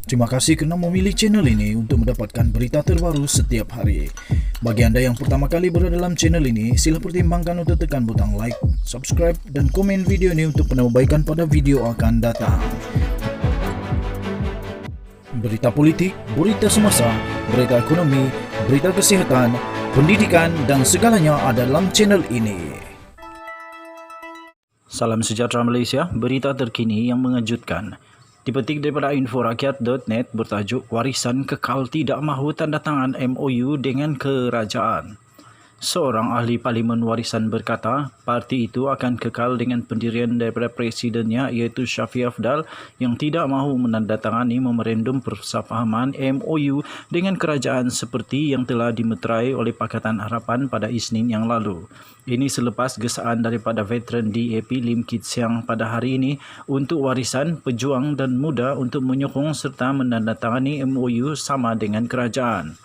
Terima kasih kerana memilih channel ini untuk mendapatkan berita terbaru setiap hari. Bagi anda yang pertama kali berada dalam channel ini, sila pertimbangkan untuk tekan butang like, subscribe dan komen video ini untuk penambahbaikan pada video akan datang. Berita politik, berita semasa, berita ekonomi, berita kesihatan, pendidikan dan segalanya ada dalam channel ini. Salam sejahtera Malaysia, berita terkini yang mengejutkan. Dipetik daripada inforakyat.net bertajuk Warisan Kekal Tidak Mahu Tanda Tangan MOU dengan Kerajaan. Seorang ahli Parlimen Warisan berkata, parti itu akan kekal dengan pendirian daripada presidennya iaitu Shafie Aphdal yang tidak mahu menandatangani memorandum persefahaman MOU dengan kerajaan seperti yang telah dimeterai oleh Pakatan Harapan pada Isnin yang lalu. Ini selepas gesaan daripada veteran DAP Lim Kit Siang pada hari ini untuk warisan, pejuang dan muda untuk menyokong serta menandatangani MOU sama dengan kerajaan.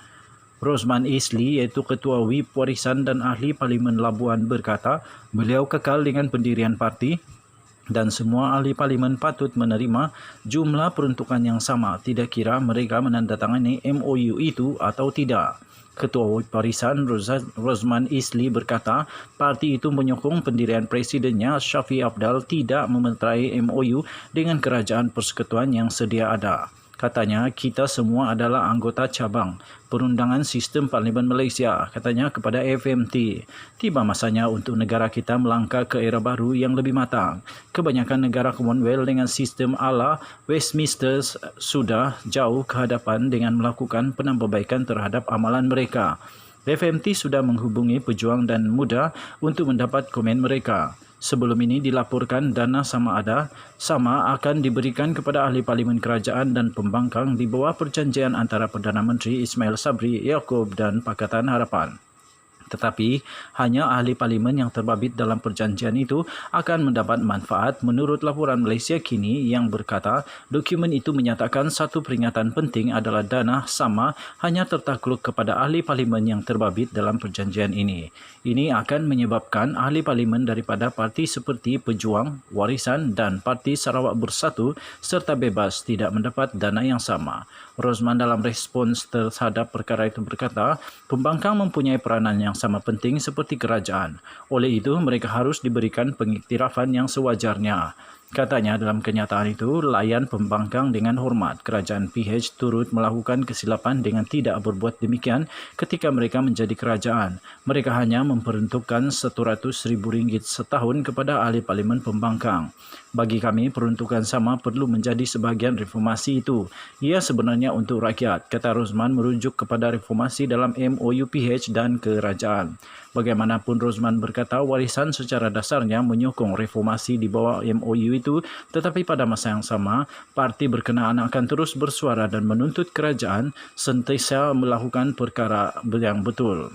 Rosman Isli iaitu Ketua WIP Warisan dan Ahli Parlimen Labuan berkata, beliau kekal dengan pendirian parti dan semua ahli parlimen patut menerima jumlah peruntukan yang sama tidak kira mereka menandatangani MOU itu atau tidak. Ketua WIP Warisan Rosman Isli berkata, parti itu menyokong pendirian presidennya Shafie Aphdal tidak memeterai MOU dengan kerajaan persekutuan yang sedia ada. Katanya, kita semua adalah anggota cabang perundangan sistem Parlimen Malaysia, katanya kepada FMT. Tiba masanya untuk negara kita melangkah ke era baru yang lebih matang. Kebanyakan negara Commonwealth dengan sistem ala Westminster sudah jauh ke hadapan dengan melakukan penambahbaikan terhadap amalan mereka. FMT sudah menghubungi pejuang dan muda untuk mendapat komen mereka. Sebelum ini dilaporkan dana sama akan diberikan kepada ahli parlimen kerajaan dan pembangkang di bawah perjanjian antara Perdana Menteri Ismail Sabri Yaakob dan Pakatan Harapan. Tetapi, hanya ahli parlimen yang terbabit dalam perjanjian itu akan mendapat manfaat menurut laporan Malaysia Kini yang berkata dokumen itu menyatakan satu peringatan penting adalah dana sama hanya tertakluk kepada ahli parlimen yang terbabit dalam perjanjian ini. Ini akan menyebabkan ahli parlimen daripada parti seperti Pejuang, Warisan dan Parti Sarawak Bersatu serta Bebas tidak mendapat dana yang sama. Rosman dalam respons terhadap perkara itu berkata, pembangkang mempunyai peranan yang sama penting seperti kerajaan. Oleh itu, mereka harus diberikan pengiktirafan yang sewajarnya. Katanya dalam kenyataan itu, layan pembangkang dengan hormat. Kerajaan PH turut melakukan kesilapan dengan tidak berbuat demikian ketika mereka menjadi kerajaan. Mereka hanya memperuntukkan RM100,000 setahun kepada ahli parlimen pembangkang. Bagi kami, peruntukan sama perlu menjadi sebahagian reformasi itu. Ia sebenarnya untuk rakyat, kata Rosman merujuk kepada reformasi dalam MOU PH dan kerajaan. Bagaimanapun Rosman berkata warisan secara dasarnya menyokong reformasi di bawah MOU itu, tetapi pada masa yang sama, parti berkenaan akan terus bersuara dan menuntut kerajaan sentiasa melakukan perkara yang betul.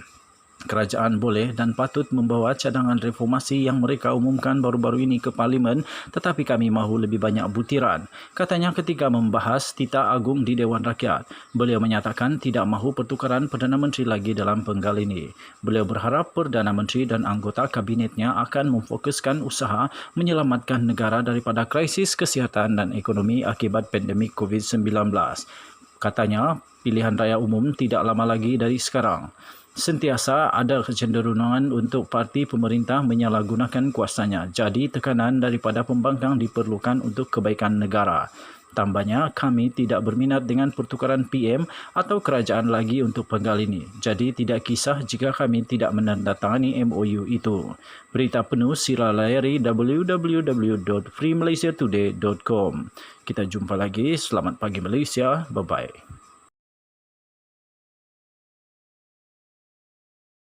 Kerajaan boleh dan patut membawa cadangan reformasi yang mereka umumkan baru-baru ini ke Parlimen, tetapi kami mahu lebih banyak butiran. Katanya ketika membahas Tita Agung di Dewan Rakyat, beliau menyatakan tidak mahu pertukaran Perdana Menteri lagi dalam penggal ini. Beliau berharap Perdana Menteri dan anggota kabinetnya akan memfokuskan usaha menyelamatkan negara daripada krisis kesihatan dan ekonomi akibat pandemik COVID-19. Katanya, pilihan raya umum tidak lama lagi dari sekarang. Sentiasa ada kecenderungan untuk parti pemerintah menyalahgunakan kuasanya. Jadi tekanan daripada pembangkang diperlukan untuk kebaikan negara. Tambahnya, kami tidak berminat dengan pertukaran PM atau kerajaan lagi untuk penggal ini. Jadi tidak kisah jika kami tidak menandatangani MOU itu. Berita penuh sila layari www.freemalaysiatoday.com. Kita jumpa lagi. Selamat pagi Malaysia. Bye-bye.